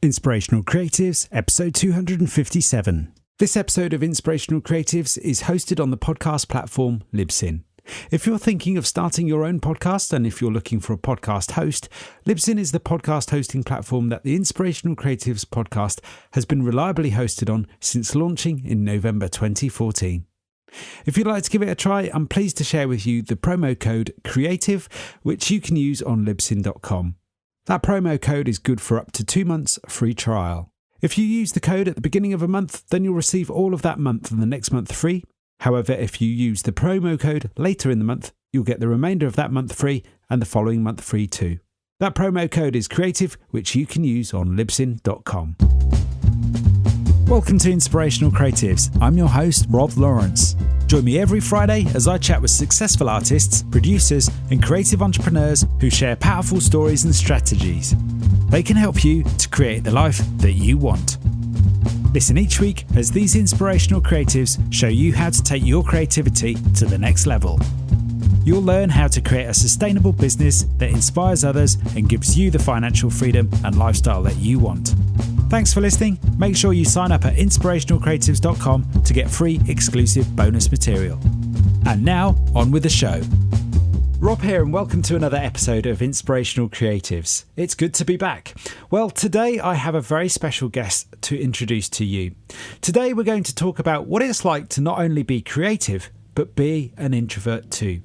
Inspirational Creatives, episode 257. This episode of Inspirational Creatives is hosted on the podcast platform Libsyn. If you're thinking of starting your own podcast and if you're looking for a podcast host, Libsyn is the podcast hosting platform that the Inspirational Creatives podcast has been reliably hosted on since launching in November 2014. If you'd like to give it a try, I'm pleased to share with you the promo code CREATIVE, which you can use on libsyn.com. That promo code is good for up to 2 months free trial. If you use the code at the beginning of a month, then you'll receive all of that month and the next month free. However, if you use the promo code later in the month, you'll get the remainder of that month free and the following month free too. That promo code is CREATIVE, which you can use on libsyn.com. Welcome to Inspirational Creatives. I'm your host, Rob Lawrence. Join me every Friday as I chat with successful artists, producers, and creative entrepreneurs who share powerful stories and strategies. They can help you to create the life that you want. Listen each week as these inspirational creatives show you how to take your creativity to the next level. You'll learn how to create a sustainable business that inspires others and gives you the financial freedom and lifestyle that you want. Thanks for listening. Make sure you sign up at inspirationalcreatives.com to get free exclusive bonus material. And now, on with the show. Rob here, and welcome to another episode of Inspirational Creatives. It's good to be back. Well, today I have a very special guest to introduce to you. Today we're going to talk about what it's like to not only be creative, but be an introvert too.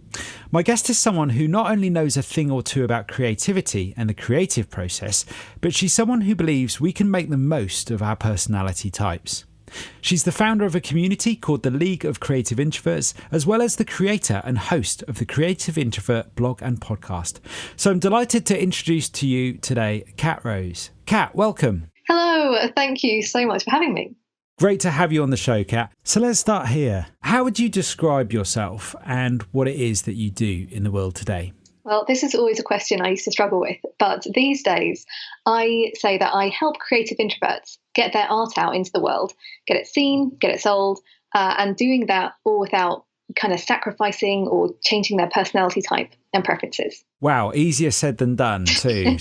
My guest is someone who not only knows a thing or two about creativity and the creative process, but she's someone who believes we can make the most of our personality types. She's the founder of a community called the League of Creative Introverts, as well as the creator and host of the Creative Introvert blog and podcast. So I'm delighted to introduce to you today, Kat Rose. Kat, welcome. Hello, thank you so much for having me. Great to have you on the show, Kat. So let's start here. How would you describe yourself and what it is that you do in the world today? Well, this is always a question I used to struggle with, but these days I say that I help creative introverts get their art out into the world, get it seen, get it sold, and doing that all without kind of sacrificing or changing their personality type and preferences. Wow, easier said than done too.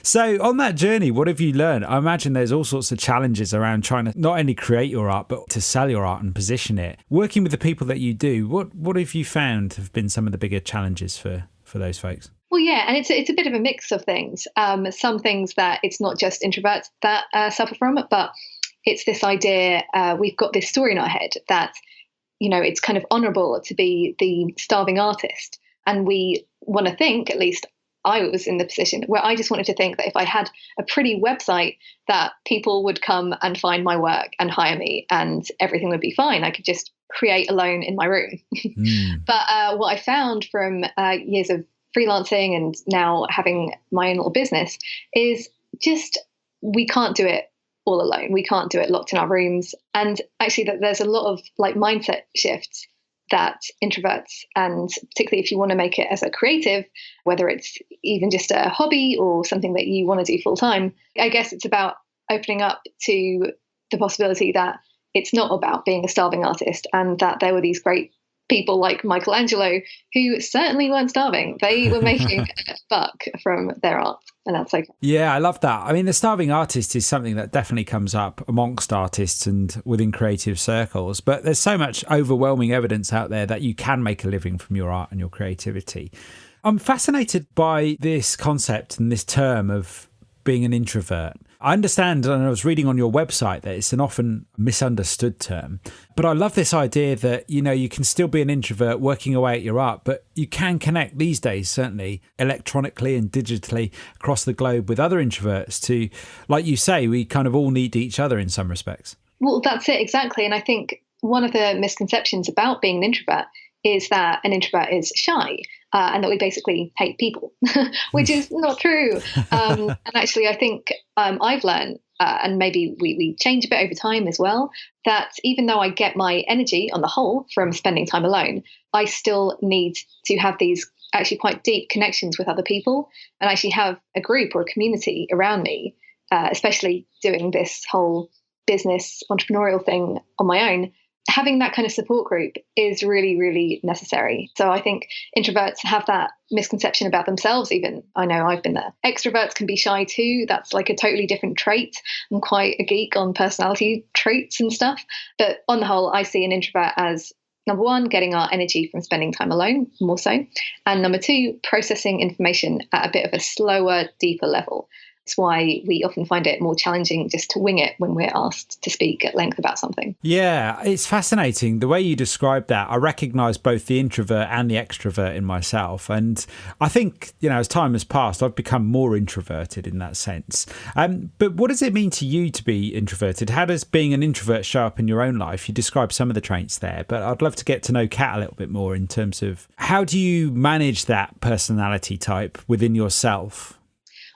So on that journey, what have you learned? I imagine there's all sorts of challenges around trying to not only create your art, but to sell your art and position it. Working with the people that you do, what have you found have been some of the bigger challenges for those folks? Well, yeah, and it's a bit of a mix of things. Some things that it's not just introverts that suffer from it, but it's this idea, we've got this story in our head that, you know, it's kind of honourable to be the starving artist. And we want to think, at least I was in the position where I just wanted to think that if I had a pretty website that people would come and find my work and hire me and everything would be fine. I could just create alone in my room. But what I found from years of freelancing and now having my own little business is just we can't do it all alone. We can't do it locked in our rooms. And actually that there's a lot of like mindset shifts that introverts, and particularly if you want to make it as a creative, whether it's even just a hobby or something that you want to do full time, I guess it's about opening up to the possibility that it's not about being a starving artist and that there were these great people like Michelangelo who certainly weren't starving. They were making a buck from their art, and that's okay. Yeah, I love that. I mean, the starving artist is something that definitely comes up amongst artists and within creative circles, but there's so much overwhelming evidence out there that you can make a living from your art and your creativity. I'm fascinated by this concept and this term of being an introvert. I understand, and I was reading on your website, that it's an often misunderstood term. But I love this idea that, you know, you can still be an introvert working away at your art, but you can connect these days, certainly electronically and digitally across the globe with other introverts to, like you say, we kind of all need each other in some respects. Well, that's it, exactly. And I think one of the misconceptions about being an introvert is that an introvert is shy and that we basically hate people, which is not true. And actually, I think I've learned, and maybe we change a bit over time as well, that even though I get my energy on the whole from spending time alone, I still need to have these actually quite deep connections with other people and actually have a group or a community around me, especially doing this whole business entrepreneurial thing on my own. having that kind of support group is really, really necessary. So I think introverts have that misconception about themselves even. I know I've been there. Extroverts can be shy too. That's like a totally different trait. I'm quite a geek on personality traits and stuff. But on the whole, I see an introvert as, number one, getting our energy from spending time alone, more so. And number two, processing information at a bit of a slower, deeper level. It's why we often find it more challenging just to wing it when we're asked to speak at length about something. Yeah, it's fascinating. The way you describe that, I recognise both the introvert and the extrovert in myself. And I think, as time has passed, I've become more introverted in that sense. But what does it mean to you to be introverted? How does being an introvert show up in your own life? You described some of the traits there, but I'd love to get to know Kat a little bit more in terms of how do you manage that personality type within yourself?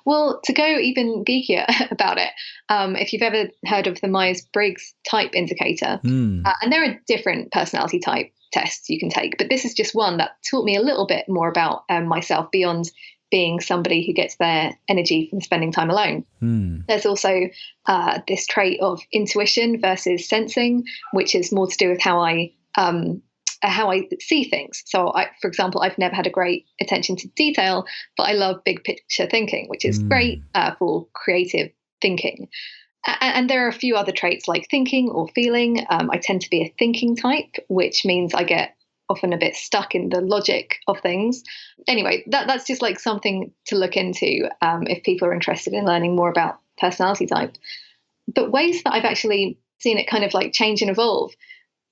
Well, to go even geekier about it, if you've ever heard of the Myers-Briggs type indicator, and there are different personality type tests you can take, but this is just one that taught me a little bit more about myself beyond being somebody who gets their energy from spending time alone. There's also this trait of intuition versus sensing, which is more to do with how I see things. So, for example, I've never had a great attention to detail, but I love big picture thinking, which is great for creative thinking. And there are a few other traits like thinking or feeling. I tend to be a thinking type, which means I get often a bit stuck in the logic of things. Anyway, that's just like something to look into if people are interested in learning more about personality type. But ways that I've actually seen it kind of like change and evolve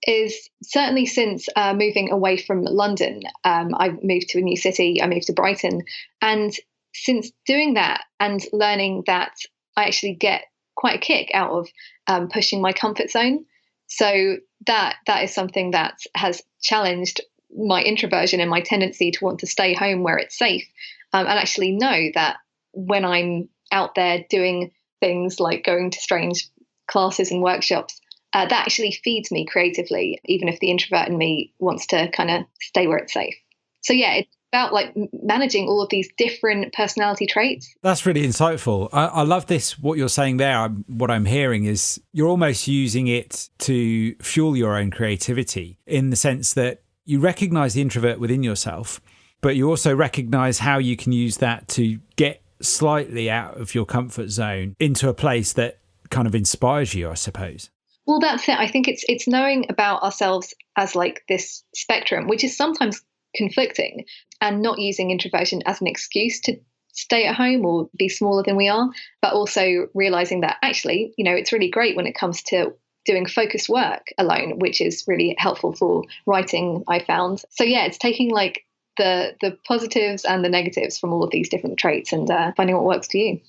is certainly since moving away from London. I've moved to a new city. I moved to Brighton. And since doing that and learning that I actually get quite a kick out of pushing my comfort zone. So that is something that has challenged my introversion and my tendency to want to stay home where it's safe, and actually know that when I'm out there doing things like going to strange classes and workshops, that actually feeds me creatively, even if the introvert in me wants to kind of stay where it's safe. So yeah, it's about like managing all of these different personality traits. That's really insightful. I love this, what you're saying there. What I'm hearing is you're almost using it to fuel your own creativity, in the sense that you recognize the introvert within yourself, but you also recognize how you can use that to get slightly out of your comfort zone into a place that kind of inspires you, I suppose. Well, that's it. I think it's knowing about ourselves as like this spectrum, which is sometimes conflicting, and not using introversion as an excuse to stay at home or be smaller than we are, but also realizing that actually, it's really great when it comes to doing focused work alone, which is really helpful for writing, I found. So yeah, it's taking like the positives and the negatives from all of these different traits and finding what works for you.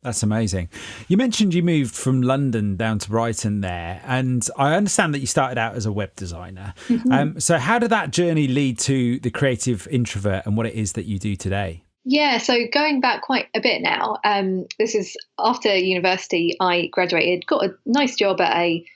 That's amazing. You mentioned you moved from London down to Brighton there, and I understand that you started out as a web designer. Mm-hmm. So how did that journey lead to the creative introvert and what it is that you do today? Yeah, so going back quite a bit now, this is after university, I graduated, got a nice job at a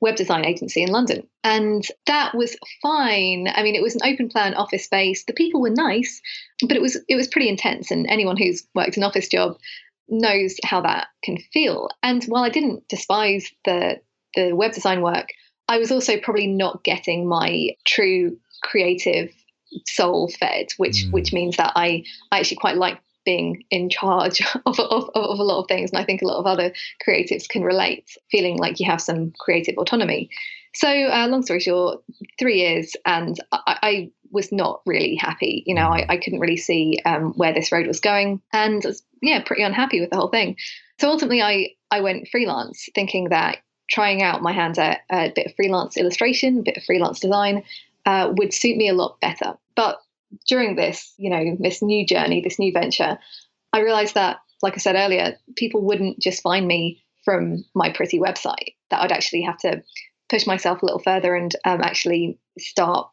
web design agency in London. And that was fine. I mean, it was an open plan office space. The people were nice, but it was pretty intense. And anyone who's worked an office job knows how that can feel. And while I didn't despise the web design work, I was also probably not getting my true creative soul fed, which means that I actually quite like being in charge of a lot of things. And I think a lot of other creatives can relate, feeling like you have some creative autonomy. So long story short, 3 years, and I was not really happy. I couldn't really see where this road was going, and pretty unhappy with the whole thing. So ultimately, I went freelance, thinking that trying out my hand at a bit of freelance illustration, a bit of freelance design would suit me a lot better. But during this, this new journey, this new venture, I realized that, like I said earlier, people wouldn't just find me from my pretty website, that I'd actually have to push myself a little further and actually start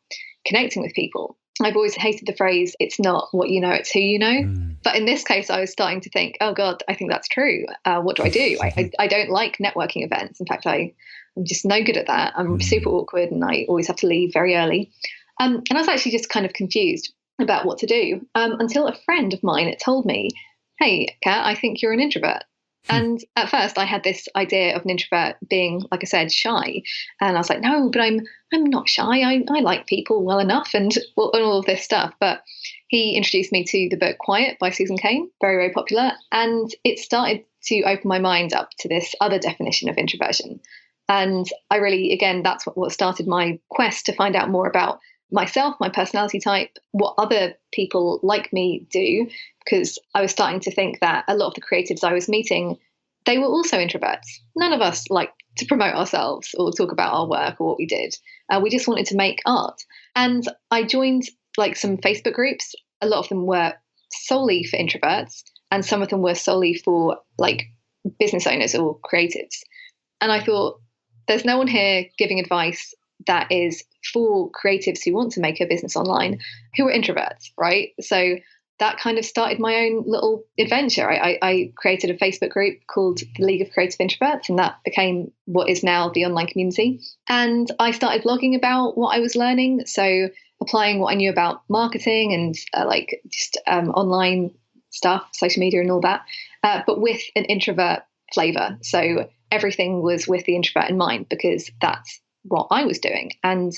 connecting with people. I've always hated the phrase, it's not what you know, it's who you know. But in this case, I was starting to think, oh God, I think that's true. What do I do? I don't like networking events. In fact, I'm just no good at that. I'm super awkward and I always have to leave very early. And I was actually just kind of confused about what to do until a friend of mine had told me, hey, Kat, I think you're an introvert. And at first I had this idea of an introvert being, like I said, shy. And I was like, no, but I'm not shy. I like people well enough and all of this stuff. But he introduced me to the book Quiet by Susan Cain, very, very popular. And it started to open my mind up to this other definition of introversion. And I really, again, that's what started my quest to find out more about myself, my personality type, what other people like me do, because I was starting to think that a lot of the creatives I was meeting, they were also introverts. None of us like to promote ourselves or talk about our work or what we did. We just wanted to make art. And I joined like some Facebook groups. A lot of them were solely for introverts, and some of them were solely for like business owners or creatives. And I thought, there's no one here giving advice that is for creatives who want to make a business online who are introverts, right? So that kind of started my own little adventure. I created a Facebook group called the League of Creative Introverts, and that became what is now the online community. And I started blogging about what I was learning. So applying what I knew about marketing and online stuff, social media and all that, but with an introvert flavor. So everything was with the introvert in mind, because that's what I was doing. And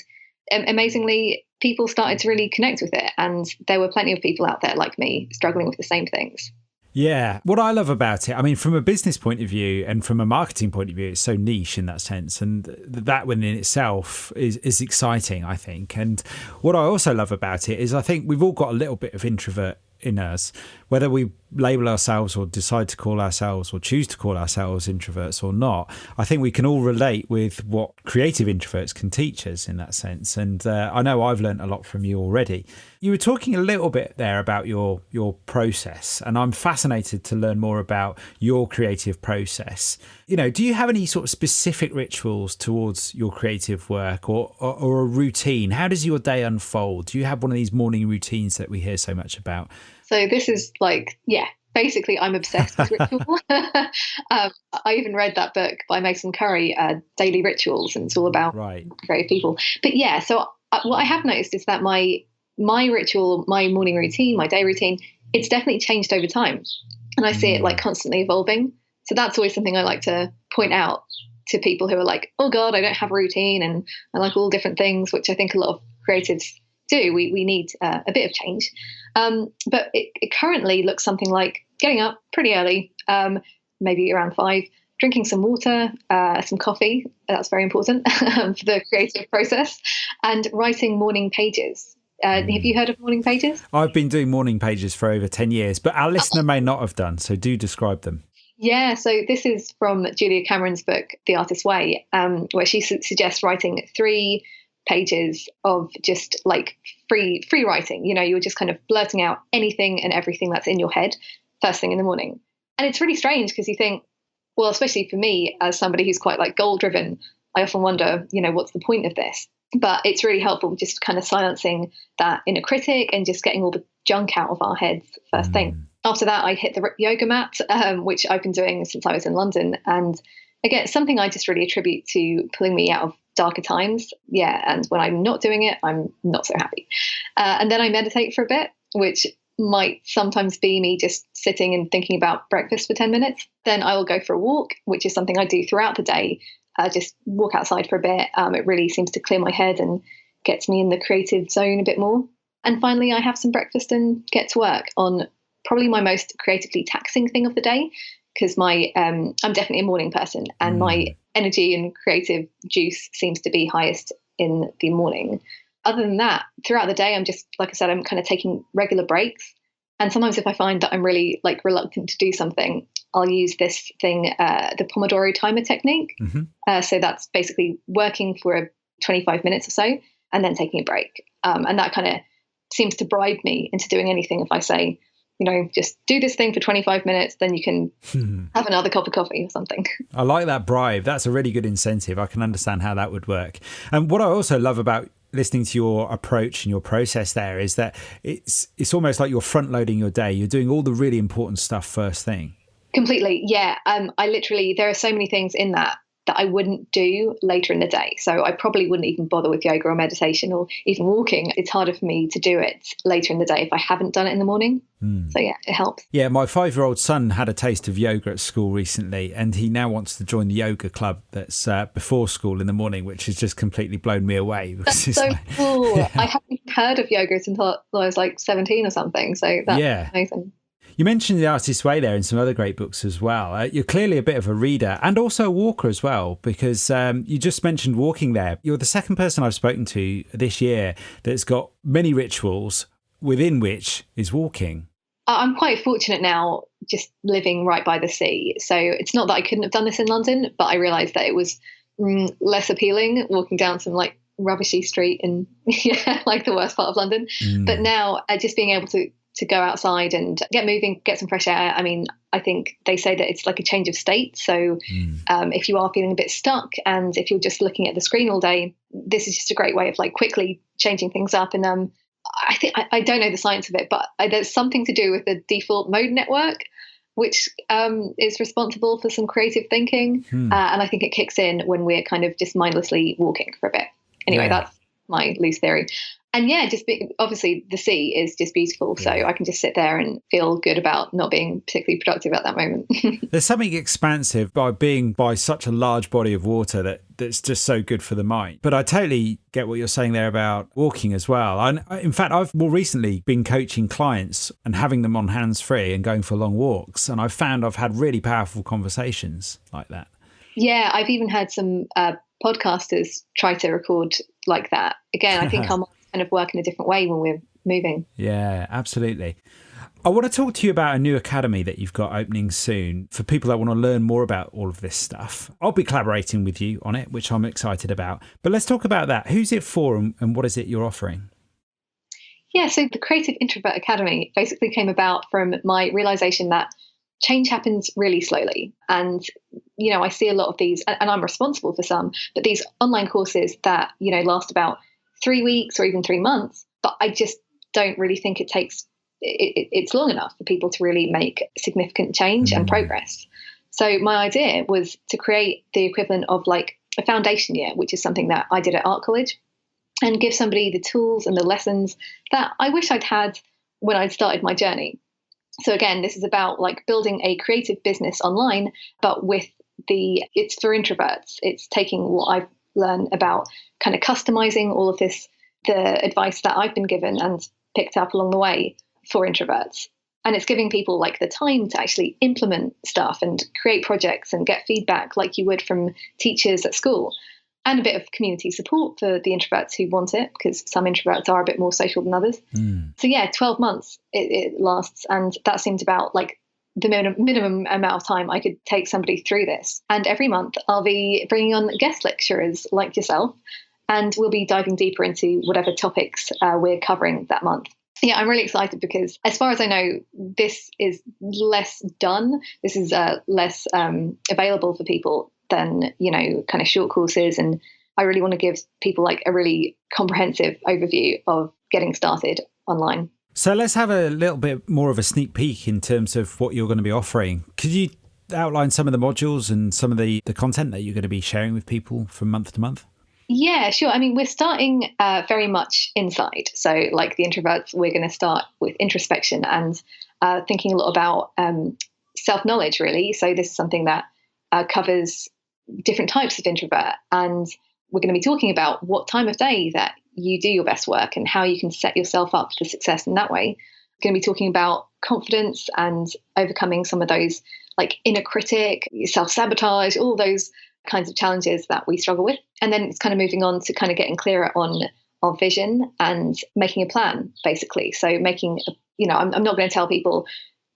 amazingly, people started to really connect with it. And there were plenty of people out there like me struggling with the same things. Yeah. What I love about it, I mean, from a business point of view and from a marketing point of view, it's so niche in that sense. And that one in itself is exciting, I think. And what I also love about it is I think we've all got a little bit of introvert in us, whether we label ourselves or decide to call ourselves or choose to call ourselves introverts or not. I think we can all relate with what creative introverts can teach us in that sense. And I know I've learned a lot from you already. You were talking a little bit there about your process, and I'm fascinated to learn more about your creative process. You know, do you have any sort of specific rituals towards your creative work or a routine? How does your day unfold? Do you have one of these morning routines that we hear so much about? So this is like, basically I'm obsessed with ritual. I even read that book by Mason Curry, Daily Rituals, and it's all about creative people. But so what I have noticed is that my ritual, my morning routine, my day routine, it's definitely changed over time. And I see it like constantly evolving. So that's always something I like to point out to people who are like, oh God, I don't have a routine and I like all different things, which I think a lot of creatives do. We need a bit of change. But it currently looks something like getting up pretty early, maybe around 5, drinking some water, some coffee. That's very important for the creative process, and writing morning pages. Have you heard of morning pages? I've been doing morning pages for over 10 years, but our listener may not have done, so do describe them. Yeah, so this is from Julia Cameron's book, The Artist's Way, where she suggests writing 3 pages of just like free writing. You know, you're just kind of blurting out anything and everything that's in your head first thing in the morning. And it's really strange because you think, well, especially for me as somebody who's quite like goal driven, I often wonder, you know, what's the point of this? But it's really helpful just kind of silencing that inner critic and just getting all the junk out of our heads first thing. After that, I hit the yoga mat, which I've been doing since I was in London. And again, something I just really attribute to pulling me out of darker times. And when I'm not doing it, I'm not so happy. And then I meditate for a bit, which might sometimes be me just sitting and thinking about breakfast for 10 minutes. Then I will go for a walk, which is something I do throughout the day. Just walk outside for a bit. It really seems to clear my head and gets me in the creative zone a bit more. And finally, I have some breakfast and get to work on probably my most creatively taxing thing of the day, because I'm definitely a morning person, and my energy and creative juice seems to be highest in the morning. Other than that, throughout the day, I'm just, like I said, I'm kind of taking regular breaks. And sometimes if I find that I'm really like reluctant to do something, I'll use this thing, the Pomodoro timer technique. So that's basically working for 25 minutes or so and then taking a break. And that kind of seems to bribe me into doing anything. If I say, you know, just do this thing for 25 minutes, then you can have another cup of coffee or something. I like that bribe. That's a really good incentive. I can understand how that would work. And what I also love about listening to your approach and your process there is that it's almost like you're front loading your day. You're doing all the really important stuff first thing. Completely. Yeah. I literally, there are so many things in that that I wouldn't do later in the day. So I probably wouldn't even bother with yoga or meditation or even walking. It's harder for me to do it later in the day if I haven't done it in the morning. So yeah, it helps. Yeah, my 5-year-old son had a taste of yoga at school recently, and he now wants to join the yoga club that's before school in the morning, which has just completely blown me away. That's so cool. Yeah. I haven't heard of yoga until I was like 17 or something. So that's amazing. You mentioned The Artist's Way there and some other great books as well. You're clearly a bit of a reader and also a walker as well, because you just mentioned walking there. You're the second person I've spoken to this year that's got many rituals, within which is walking. I'm quite fortunate now just living right by the sea. So it's not that I couldn't have done this in London, but I realised that it was less appealing walking down some like rubbishy street in like the worst part of London. But now just being able to go outside and get moving, get some fresh air. I mean, I think they say that it's like a change of state. So if you are feeling a bit stuck and if you're just looking at the screen all day, this is just a great way of like quickly changing things up. And I think I don't know the science of it, but there's something to do with the default mode network, which is responsible for some creative thinking. And I think it kicks in when we're kind of just mindlessly walking for a bit. Anyway, that's my loose theory. And yeah, obviously the sea is just beautiful. So I can just sit there and feel good about not being particularly productive at that moment. There's something expansive by being by such a large body of water that's just so good for the mind. But I totally get what you're saying there about walking as well. In fact, I've more recently been coaching clients and having them on hands-free and going for long walks. And I've found I've had really powerful conversations like that. Yeah, I've even had some podcasters try to record like that. Again, I think I'm kind of work in a different way when we're moving. Yeah, absolutely. I want to talk to you about a new academy that you've got opening soon for people that want to learn more about all of this stuff. I'll be collaborating with you on it, which I'm excited about. But let's talk about that. Who's it for and what is it you're offering? Yeah, so the Creative Introvert Academy basically came about from my realization that change happens really slowly. And, I see a lot of these, and I'm responsible for some, but these online courses that, last about 3 weeks or even 3 months, but I just don't really think it takes, it's long enough for people to really make significant change and progress. So my idea was to create the equivalent of like a foundation year, which is something that I did at art college, and give somebody the tools and the lessons that I wish I'd had when I'd started my journey. So again, this is about like building a creative business online, but it's for introverts. It's taking what I've learned about kind of customizing all of this, the advice that I've been given and picked up along the way for introverts. And it's giving people like the time to actually implement stuff and create projects and get feedback like you would from teachers at school, and a bit of community support for the introverts who want it, because some introverts are a bit more social than others. So yeah, 12 months it lasts. And that seemed about like the minimum amount of time I could take somebody through this. And every month I'll be bringing on guest lecturers like yourself, and we'll be diving deeper into whatever topics we're covering that month. Yeah, I'm really excited because as far as I know, this is less done. This is less available for people than, kind of short courses. And I really want to give people like a really comprehensive overview of getting started online. So let's have a little bit more of a sneak peek in terms of what you're going to be offering. Could you outline some of the modules and some of the content that you're going to be sharing with people from month to month? Yeah, sure. I mean, we're starting very much inside. So like the introverts, we're going to start with introspection and thinking a lot about self-knowledge, really. So this is something that covers different types of introvert. And we're going to be talking about what time of day that you do your best work and how you can set yourself up for success in that way. We're going to be talking about confidence and overcoming some of those like inner critic, self-sabotage, all those kinds of challenges that we struggle with. And then it's kind of moving on to kind of getting clearer on our vision and making a plan, basically. So making, I'm not going to tell people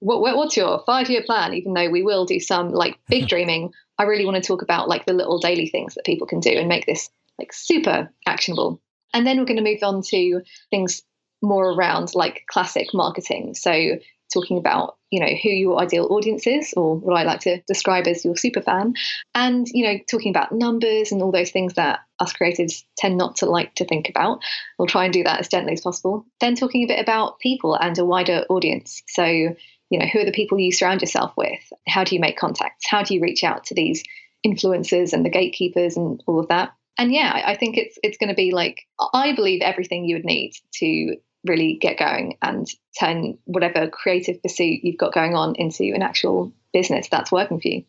what's your 5-year plan, even though we will do some like big dreaming. I really want to talk about like the little daily things that people can do and make this like super actionable. And then we're going to move on to things more around like classic marketing. So talking about, who your ideal audience is, or what I like to describe as your super fan, and, talking about numbers and all those things that us creatives tend not to like to think about. We'll try and do that as gently as possible. Then talking a bit about people and a wider audience. So, who are the people you surround yourself with? How do you make contacts? How do you reach out to these influencers and the gatekeepers and all of that. And yeah, I think it's going to be like, I believe everything you would need to really get going and turn whatever creative pursuit you've got going on into an actual business that's working for you.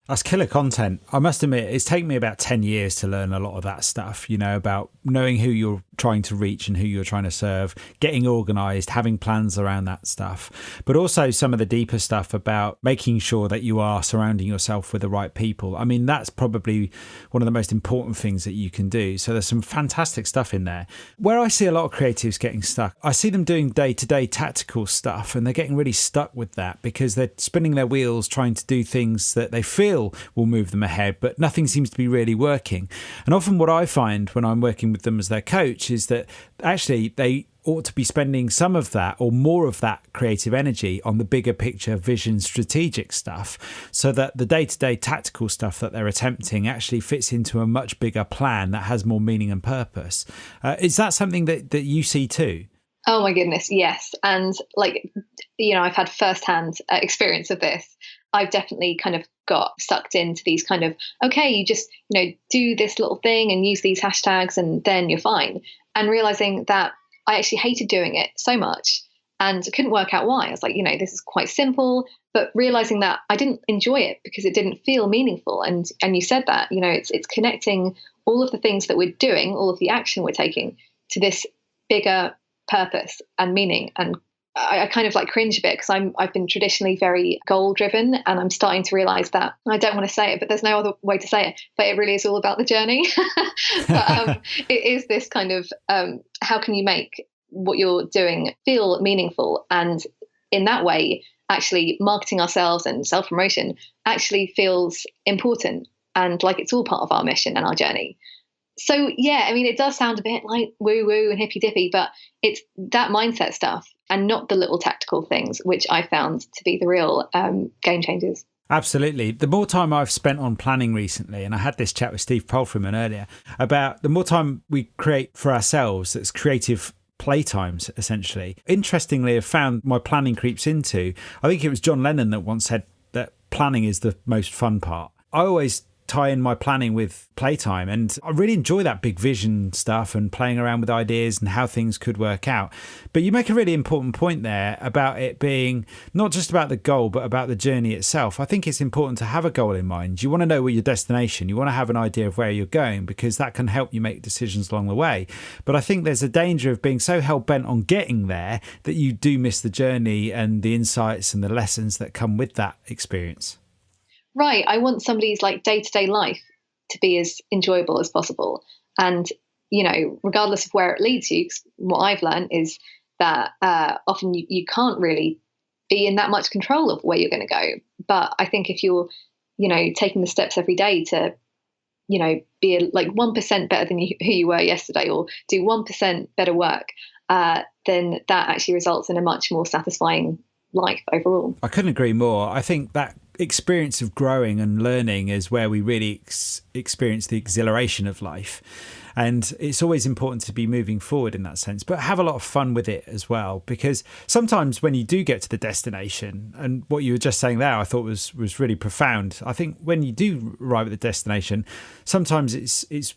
That's killer content. I must admit, it's taken me about 10 years to learn a lot of that stuff, about knowing who you're trying to reach and who you're trying to serve, getting organised, having plans around that stuff, but also some of the deeper stuff about making sure that you are surrounding yourself with the right people. I mean, that's probably one of the most important things that you can do. So there's some fantastic stuff in there. Where I see a lot of creatives getting stuck, I see them doing day-to-day tactical stuff, and they're getting really stuck with that because they're spinning their wheels trying to do things that they feel will move them ahead, but nothing seems to be really working. And often what I find when I'm working with them as their coach is that actually they ought to be spending some of that or more of that creative energy on the bigger picture, vision, strategic stuff, so that the day-to-day tactical stuff that they're attempting actually fits into a much bigger plan that has more meaning and purpose. Is that something that you see too? Oh my goodness, yes. And I've had firsthand experience of this. I've definitely kind of got sucked into these kind of, okay, you just, do this little thing and use these hashtags and then you're fine. And realizing that I actually hated doing it so much and couldn't work out why. I was like, this is quite simple, but realizing that I didn't enjoy it because it didn't feel meaningful. And you said that, it's connecting all of the things that we're doing, all of the action we're taking to this bigger purpose and meaning. And I kind of cringe a bit because I've been traditionally very goal driven, and I'm starting to realize that I don't want to say it, but there's no other way to say it, but it really is all about the journey. But it is this kind of how can you make what you're doing feel meaningful, and in that way actually marketing ourselves and self-promotion actually feels important and like it's all part of our mission and our journey. So yeah, I mean, it does sound a bit like woo-woo and hippy-dippy, but it's that mindset stuff and not the little tactical things, which I found to be the real game changers. Absolutely. The more time I've spent on planning recently, and I had this chat with Steve Polfreman earlier, about the more time we create for ourselves, that's creative playtimes, essentially. Interestingly, I've found my planning creeps into, I think it was John Lennon that once said that planning is the most fun part. I always tie in my planning with playtime, and I really enjoy that big vision stuff and playing around with ideas and how things could work out. But you make a really important point there about it being not just about the goal but about the journey itself. I think it's important to have a goal in mind. You want to know where your destination, you want to have an idea of where you're going, because that can help you make decisions along the way. But I think there's a danger of being so hell-bent on getting there that you do miss the journey and the insights and the lessons that come with that experience. Right. I want somebody's day-to-day life to be as enjoyable as possible. And, regardless of where it leads you, what I've learned is that often you can't really be in that much control of where you're going to go. But I think if you're, taking the steps every day to, be 1% better than who you were yesterday, or do 1% better work, then that actually results in a much more satisfying life overall. I couldn't agree more. I think that experience of growing and learning is where we really experience the exhilaration of life. And it's always important to be moving forward in that sense, but have a lot of fun with it as well. Because sometimes when you do get to the destination, and what you were just saying there, I thought was really profound. I think when you do arrive at the destination, sometimes it's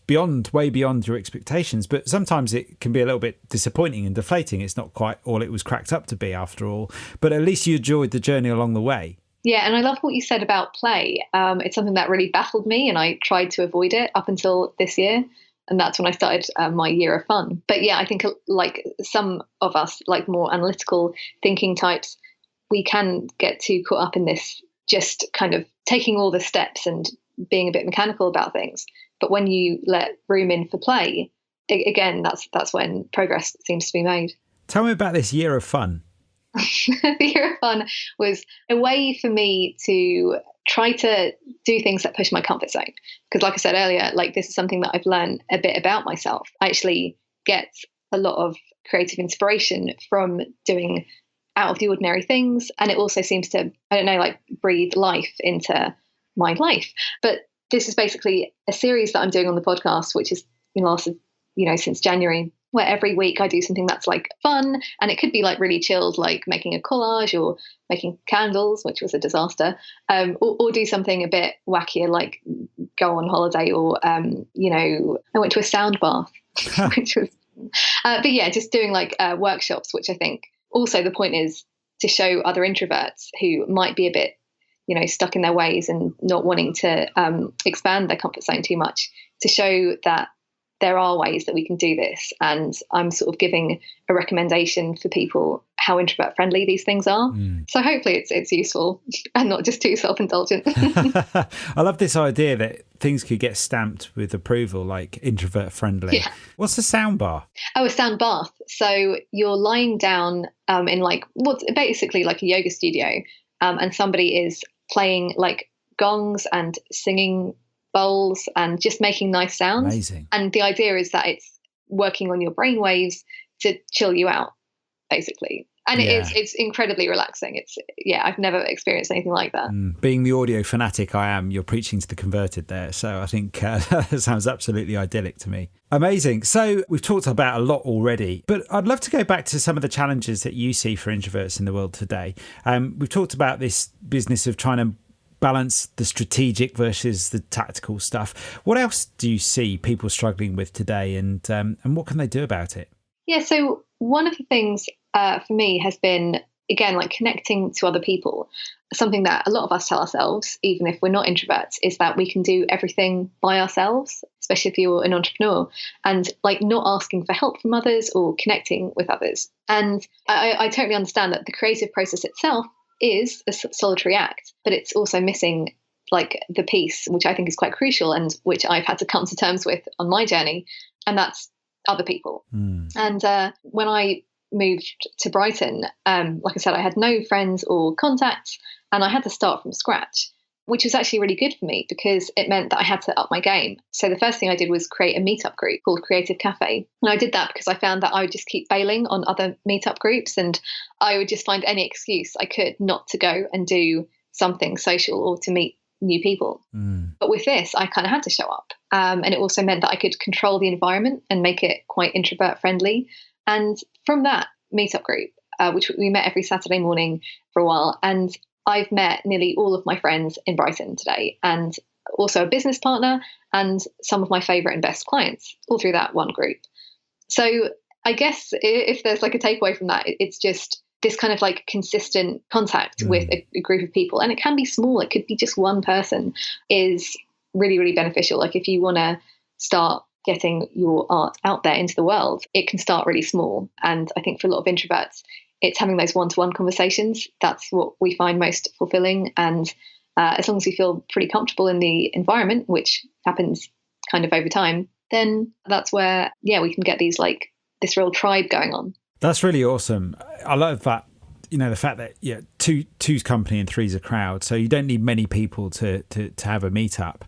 way beyond your expectations, but sometimes it can be a little bit disappointing and deflating. It's not quite all it was cracked up to be after all, but at least you enjoyed the journey along the way. Yeah, and I love what you said about play. It's something that really baffled me, and I tried to avoid it up until this year. And that's when I started my year of fun. But yeah, I think some of us, more analytical thinking types, we can get too caught up in this, just kind of taking all the steps and being a bit mechanical about things. But when you let room in for play, again, that's when progress seems to be made. Tell me about this year of fun. The year of fun was a way for me to try to do things that push my comfort zone. Because like I said earlier, this is something that I've learned a bit about myself. I actually get a lot of creative inspiration from doing out of the ordinary things. And it also seems to, breathe life into my life. But this is basically a series that I'm doing on the podcast, which has lasted, since January. where every week I do something that's like fun, and it could be like really chilled, like making a collage or making candles, which was a disaster, or do something a bit wackier, like go on holiday, or I went to a sound bath, which was, but yeah, just doing like workshops, which I think also the point is to show other introverts who might be a bit, stuck in their ways and not wanting to expand their comfort zone too much, to show that there are ways that we can do this. And I'm sort of giving a recommendation for people how introvert friendly these things are. So hopefully it's useful and not just too self-indulgent. I love this idea that things could get stamped with approval, like introvert friendly. Yeah. What's a sound bar? Oh, a sound bath. So you're lying down in like what's basically like a yoga studio, and somebody is playing like gongs and singing bowls and just making nice sounds. Amazing. And the idea is that it's working on your brain waves to chill you out, basically. And it's incredibly relaxing. I've never experienced anything like that. Being the audio fanatic I am, you're preaching to the converted there. So I think that sounds absolutely idyllic to me. Amazing. So we've talked about a lot already, but I'd love to go back to some of the challenges that you see for introverts in the world today. We've talked about this business of trying to balance the strategic versus the tactical stuff. What else do you see people struggling with today, and what can they do about it? Yeah, so one of the things for me has been, again, like connecting to other people. Something that a lot of us tell ourselves, even if we're not introverts, is that we can do everything by ourselves, especially if you're an entrepreneur, and like not asking for help from others or connecting with others. And I totally understand that the creative process itself is a solitary act, but it's also missing like the piece, which I think is quite crucial and which I've had to come to terms with on my journey, and that's other people. And when I moved to Brighton, like I said, I had no friends or contacts, and I had to start from scratch, which was actually really good for me because it meant that I had to up my game. So the first thing I did was create a meetup group called Creative Cafe. And I did that because I found that I would just keep bailing on other meetup groups, and I would just find any excuse I could not to go and do something social or to meet new people. But with this, I kind of had to show up. And it also meant that I could control the environment and make it quite introvert friendly. And from that meetup group, which we met every Saturday morning for a while, and I've met nearly all of my friends in Brighton today, and also a business partner and some of my favourite and best clients, all through that one group. So I guess if there's like a takeaway from that, it's just this kind of like consistent contact with a group of people. And it can be small, it could be just one person, is really, really beneficial. Like if you want to start getting your art out there into the world, it can start really small. And I think for a lot of introverts, it's having those one-to-one conversations. That's what we find most fulfilling. And as long as we feel pretty comfortable in the environment, which happens kind of over time, then that's where, we can get these like this real tribe going on. That's really awesome. I love that, the fact that two's company and three's a crowd. So you don't need many people to have a meetup.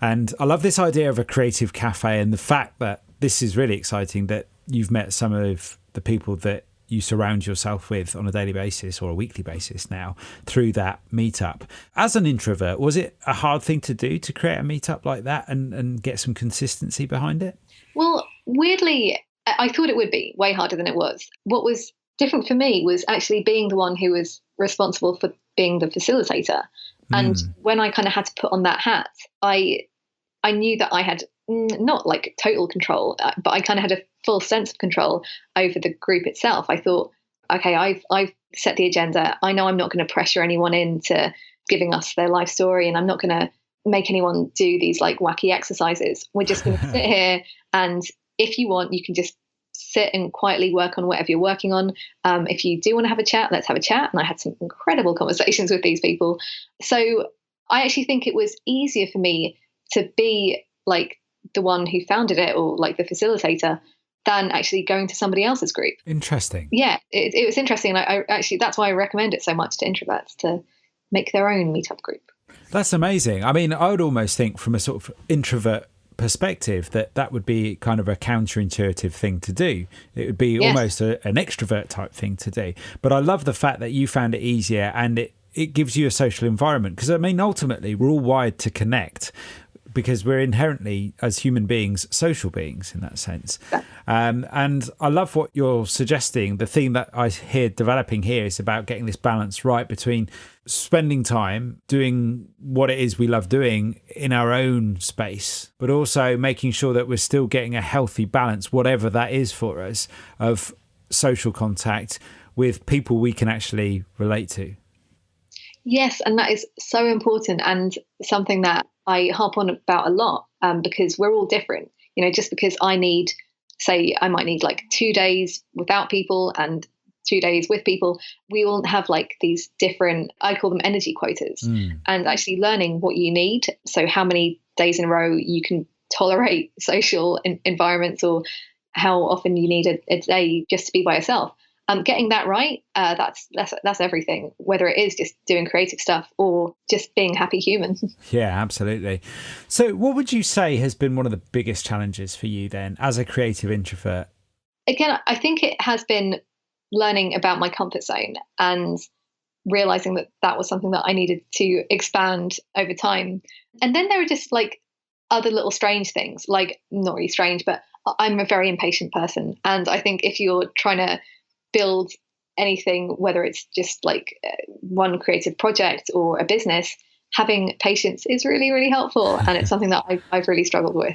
And I love this idea of a creative cafe, and the fact that this is really exciting, that you've met some of the people that you surround yourself with on a daily basis or a weekly basis now through that meetup. As an introvert, was it a hard thing to do to create a meetup like that and get some consistency behind it? Well, weirdly, I thought it would be way harder than it was. What was different for me was actually being the one who was responsible for being the facilitator. And when I kind of had to put on that hat, I knew that I had not like total control, but I kind of had a full sense of control over the group itself. I thought, okay, I've set the agenda. I know I'm not going to pressure anyone into giving us their life story, and I'm not going to make anyone do these like wacky exercises. We're just going to sit here, and if you want, you can just sit and quietly work on whatever you're working on. If you do want to have a chat, let's have a chat. And I had some incredible conversations with these people. So I actually think it was easier for me to be like the one who founded it, or like the facilitator, than actually going to somebody else's group. Interesting. Yeah, it was interesting. And I actually, that's why I recommend it so much to introverts, to make their own meetup group. That's amazing. I mean, I would almost think from a sort of introvert perspective that would be kind of a counterintuitive thing to do. It would be almost an extrovert type thing to do. But I love the fact that you found it easier, and it gives you a social environment, because I mean, ultimately we're all wired to connect. because we're inherently, as human beings, social beings in that sense. And I love what you're suggesting. The theme that I hear developing here is about getting this balance right between spending time doing what it is we love doing in our own space, but also making sure that we're still getting a healthy balance, whatever that is for us, of social contact with people we can actually relate to. Yes, and that is so important and something that I harp on about a lot, because we're all different. Just because I might need like 2 days without people and 2 days with people, we all have like these different, I call them energy quotas, and actually learning what you need. So how many days in a row you can tolerate social environments, or how often you need a day just to be by yourself. Getting that right, that's everything, whether it is just doing creative stuff or just being a happy human. Yeah, absolutely. So what would you say has been one of the biggest challenges for you then as a creative introvert? Again, I think it has been learning about my comfort zone and realizing that was something that I needed to expand over time. And then there are just like other little strange things, like not really strange, but I'm a very impatient person. And I think if you're trying to build anything, whether it's just like one creative project or a business, having patience is really, really helpful. And it's something that I've really struggled with.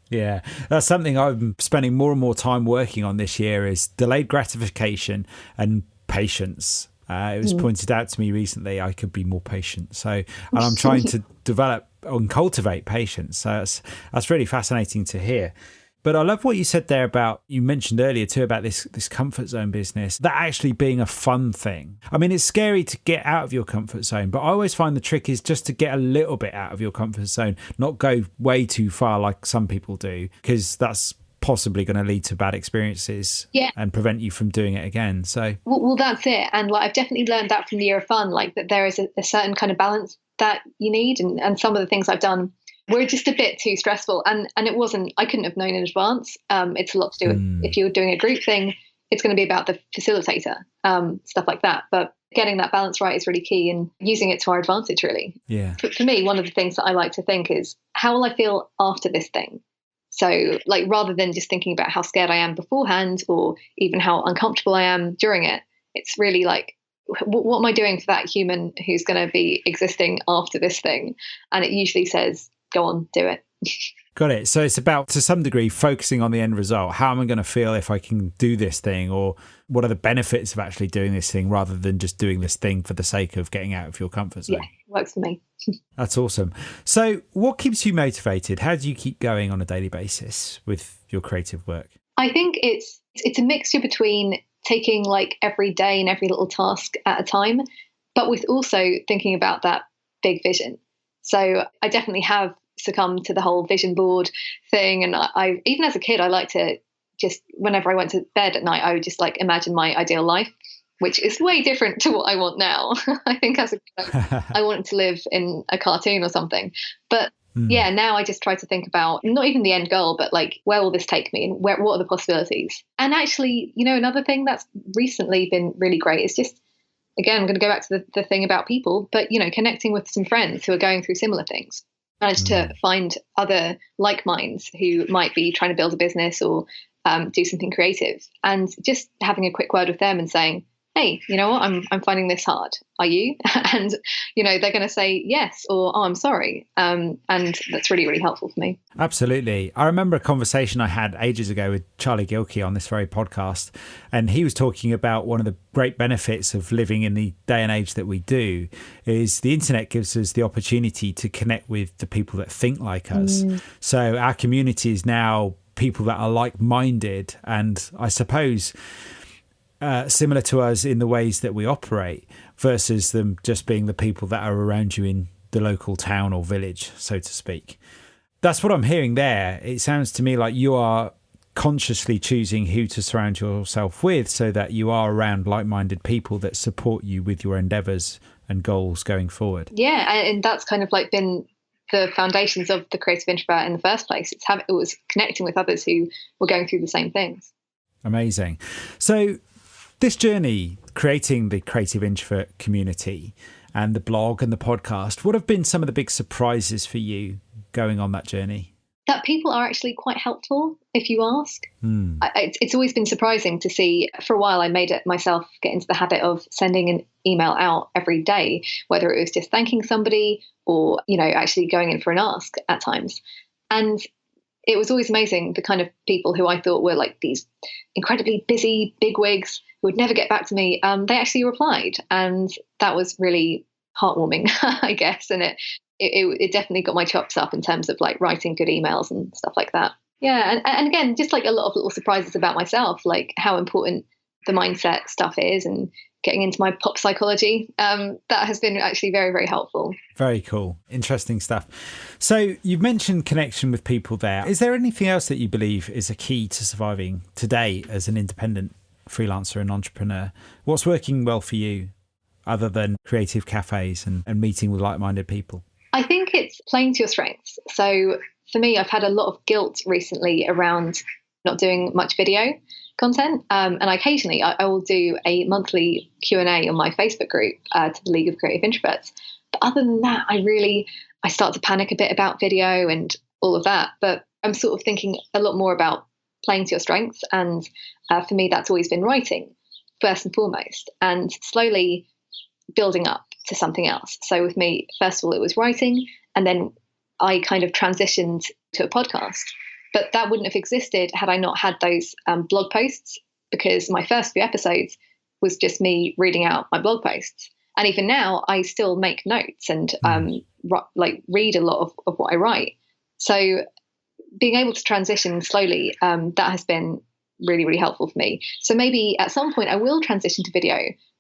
Yeah, that's something I'm spending more and more time working on this year, is delayed gratification and patience. It was pointed out to me recently I could be more patient. And I'm trying to develop and cultivate patience. So that's really fascinating to hear. But I love what you said there about, you mentioned earlier too, about this comfort zone business, that actually being a fun thing. I mean, it's scary to get out of your comfort zone, but I always find the trick is just to get a little bit out of your comfort zone, not go way too far like some people do, because that's possibly going to lead to bad experiences and prevent you from doing it again. So, well, that's it. And like, I've definitely learned that from the Year of Fun, like that there is a certain kind of balance that you need. And some of the things I've done were just a bit too stressful, and it wasn't, I couldn't have known in advance. It's a lot to do with, if you're doing a group thing, it's going to be about the facilitator, stuff like that. But getting that balance right is really key, and using it to our advantage, really. Yeah. For me, one of the things that I like to think is, how will I feel after this thing? So like, rather than just thinking about how scared I am beforehand, or even how uncomfortable I am during it, it's really like, what am I doing for that human who's going to be existing after this thing? And it usually says, go on, do it. Got it. So it's about, to some degree, focusing on the end result. How am I going to feel if I can do this thing? Or what are the benefits of actually doing this thing, rather than just doing this thing for the sake of getting out of your comfort zone? Yeah, works for me. That's awesome. So what keeps you motivated? How do you keep going on a daily basis with your creative work? I think it's a mixture between taking like every day and every little task at a time, but with also thinking about that big vision. So I definitely have succumbed to the whole vision board thing. And I even as a kid, I like to just, whenever I went to bed at night, I would just like imagine my ideal life, which is way different to what I want now. I think as a kid, I wanted to live in a cartoon or something. But yeah, now I just try to think about not even the end goal, but like, where will this take me, and what are the possibilities? And actually, another thing that's recently been really great is just, again, I'm going to go back to the thing about people, but, connecting with some friends who are going through similar things. Managed to find other like minds who might be trying to build a business or do something creative, and just having a quick word with them and saying, hey, you know what, I'm finding this hard. Are you? And, they're going to say yes, or, oh, I'm sorry. And that's really, really helpful for me. Absolutely. I remember a conversation I had ages ago with Charlie Gilkey on this very podcast, and he was talking about one of the great benefits of living in the day and age that we do is the internet gives us the opportunity to connect with the people that think like us. So our community is now people that are like-minded, and I suppose similar to us in the ways that we operate, versus them just being the people that are around you in the local town or village, so to speak. That's what I'm hearing there. It sounds to me like you are consciously choosing who to surround yourself with, so that you are around like-minded people that support you with your endeavours and goals going forward. Yeah, and that's kind of like been the foundations of the Creative Introvert in the first place. It was connecting with others who were going through the same things. Amazing. So this journey, creating the Creative Introvert community and the blog and the podcast, what have been some of the big surprises for you going on that journey? That people are actually quite helpful if you ask. It's always been surprising to see. For a while, I made it myself get into the habit of sending an email out every day, whether it was just thanking somebody or, actually going in for an ask at times. And it was always amazing, the kind of people who I thought were like these incredibly busy bigwigs who would never get back to me. They actually replied. And that was really heartwarming, I guess. And it definitely got my chops up in terms of like writing good emails and stuff like that. Yeah. And again, just like a lot of little surprises about myself, like how important the mindset stuff is and getting into my pop psychology. That has been actually very, very helpful. Very cool. Interesting stuff. So you've mentioned connection with people there. Is there anything else that you believe is a key to surviving today as an independent freelancer and entrepreneur? What's working well for you other than creative cafes and meeting with like-minded people? I think it's playing to your strengths. So for me, I've had a lot of guilt recently around not doing much video content. And occasionally I will do a monthly Q&A on my Facebook group to the League of Creative Introverts. But other than that, I start to panic a bit about video and all of that. But I'm sort of thinking a lot more about playing to your strengths. And for me, that's always been writing first and foremost, and slowly building up to something else. So with me, first of all, it was writing, and then I kind of transitioned to a podcast. But that wouldn't have existed had I not had those blog posts, because my first few episodes was just me reading out my blog posts. And even now, I still make notes and read a lot of what I write. So being able to transition slowly, that has been really, really helpful for me. So maybe at some point I will transition to video,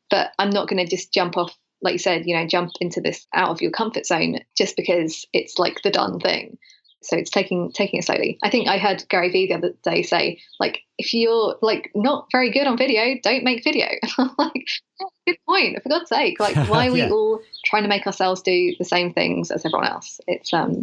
but I'm not going to just jump off, like you said, jump into this out of your comfort zone just because it's like the done thing. So it's taking it slowly. I think I heard Gary Vee the other day say, like, if you're like not very good on video, don't make video. Like, good point. For God's sake, like, why are we all trying to make ourselves do the same things as everyone else? It's not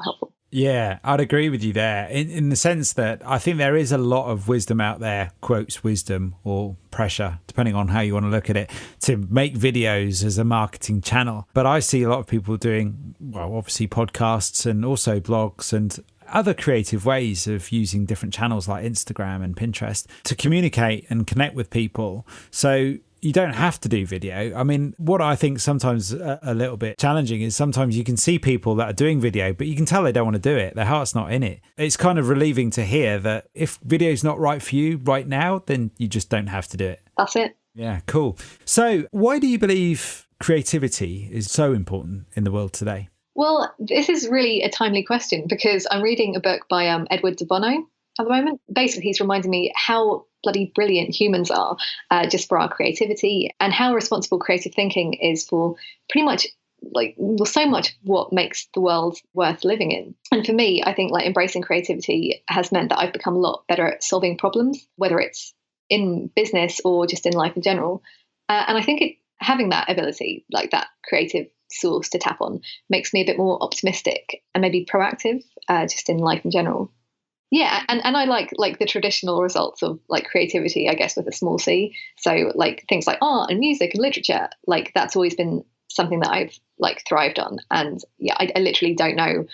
helpful. Yeah, I'd agree with you there in the sense that I think there is a lot of wisdom out there, quotes wisdom or pressure, depending on how you want to look at it, to make videos as a marketing channel. But I see a lot of people doing, well, obviously podcasts and also blogs and other creative ways of using different channels like Instagram and Pinterest to communicate and connect with people. So you don't have to do video. I mean, what I think sometimes a little bit challenging is sometimes you can see people that are doing video, but you can tell they don't want to do it. Their heart's not in it. It's kind of relieving to hear that if video's not right for you right now, then you just don't have to do it. That's it. Yeah, cool. So why do you believe creativity is so important in the world today? Well, this is really a timely question because I'm reading a book by Edward de Bono at the moment. Basically, he's reminding me how bloody brilliant humans are just for our creativity, and how responsible creative thinking is for pretty much so much what makes the world worth living in. And for me, I think like embracing creativity has meant that I've become a lot better at solving problems, whether it's in business or just in life in general. And I think having that ability, like that creative source to tap on, makes me a bit more optimistic and maybe proactive just in life in general. Yeah, and I like the traditional results of like creativity, I guess, with a small c. So like things like art and music and literature, like that's always been something that I've like thrived on. And yeah, I literally don't know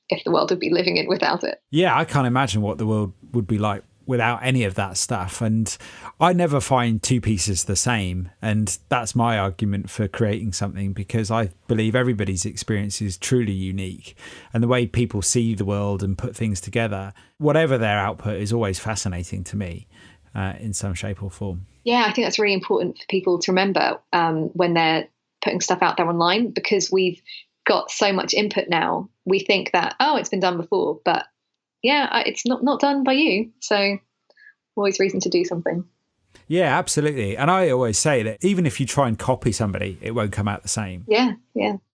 if the world would be living in without it. Yeah, I can't imagine what the world would be like without any of that stuff. And I never find two pieces the same. And that's my argument for creating something, because I believe everybody's experience is truly unique. And the way people see the world and put things together, whatever their output, is always fascinating to me in some shape or form. Yeah, I think that's really important for people to remember when they're putting stuff out there online, because we've got so much input now. We think that, oh, it's been done before, but yeah, it's not done by you. So always reason to do something. Yeah, absolutely. And I always say that even if you try and copy somebody, it won't come out the same. Yeah.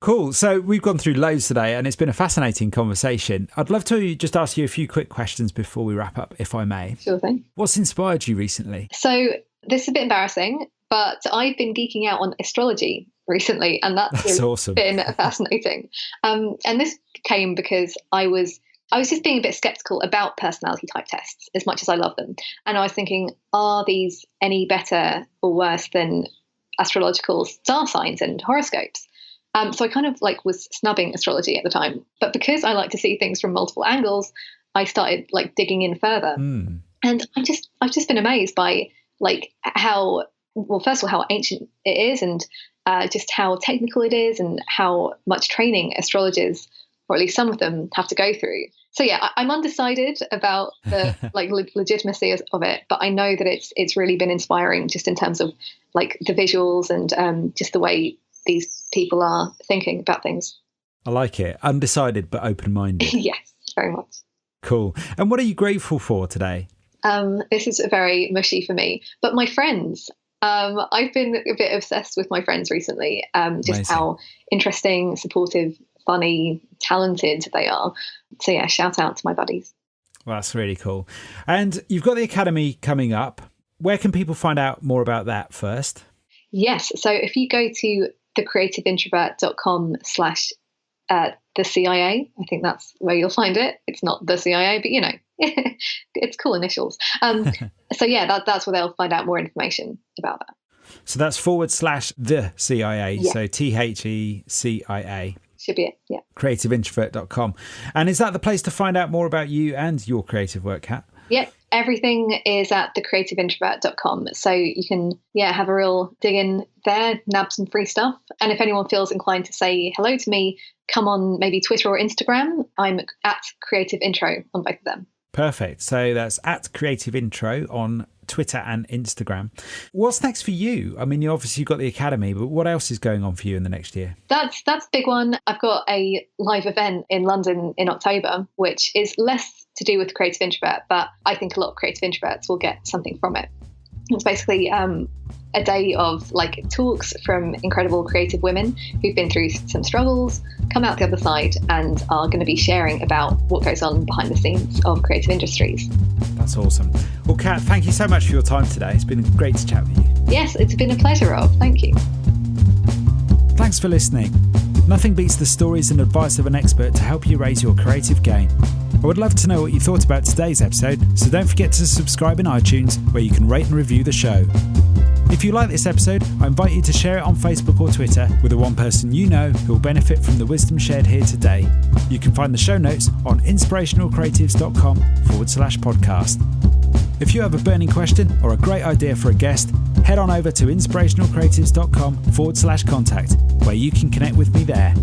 Cool. So we've gone through loads today and it's been a fascinating conversation. I'd love to just ask you a few quick questions before we wrap up, if I may. Sure thing. What's inspired you recently? So this is a bit embarrassing, but I've been geeking out on astrology recently, and that's awesome. Been fascinating. And this came because I was just being a bit skeptical about personality type tests, as much as I love them. And I was thinking, are these any better or worse than astrological star signs and horoscopes? So I kind of like was snubbing astrology at the time. But because I like to see things from multiple angles, I started like digging in further. And I've just been amazed by like how, well, first of all, how ancient it is, and just how technical it is, and how much training astrologers, or at least some of them, have to go through. So yeah, I'm undecided about the like legitimacy of it, but I know that it's really been inspiring just in terms of like the visuals and just the way these people are thinking about things. I like it. Undecided but open-minded. Yes, very much. Cool. And what are you grateful for today? This is very mushy for me, but my friends. I've been a bit obsessed with my friends recently. Just Amazing. How interesting, supportive, funny, talented they are. So yeah, shout out to my buddies. Well, that's really cool. And you've got the Academy coming up. Where can people find out more about that first? Yes. So if you go to thecreativeintrovert.com/the CIA, I think that's where you'll find it. It's not the CIA, but you know, it's cool initials. So yeah, that's where they'll find out more information about that. So that's /the CIA. Yeah. So THECIA. Should be it. Yeah. Creativeintrovert.com. And is that the place to find out more about you and your creative work, Kat? Yeah, everything is at thecreativeintrovert.com. So you can, have a real dig in there, nab some free stuff. And if anyone feels inclined to say hello to me, come on maybe Twitter or Instagram. I'm at Creative Intro on both of them. Perfect. So that's at Creative Intro on Twitter and Instagram. What's next for you? I mean, you obviously got the Academy, but what else is going on for you in the next year? That's a big one. I've got a live event in London in October, which is less to do with Creative Introvert, but I think a lot of creative introverts will get something from it. It's basically a day of like talks from incredible creative women who've been through some struggles, come out the other side, and are going to be sharing about what goes on behind the scenes of creative industries. That's awesome. Well, Kat, thank you so much for your time today. It's been great to chat with you. Yes, it's been a pleasure, Rob. Thank you. Thanks for listening. Nothing beats the stories and advice of an expert to help you raise your creative game. I would love to know what you thought about today's episode, so don't forget to subscribe in iTunes, where you can rate and review the show. If you like this episode, I invite you to share it on Facebook or Twitter with the one person you know who will benefit from the wisdom shared here today. You can find the show notes on inspirationalcreatives.com/podcast. If you have a burning question or a great idea for a guest, head on over to inspirationalcreatives.com/contact, where you can connect with me there.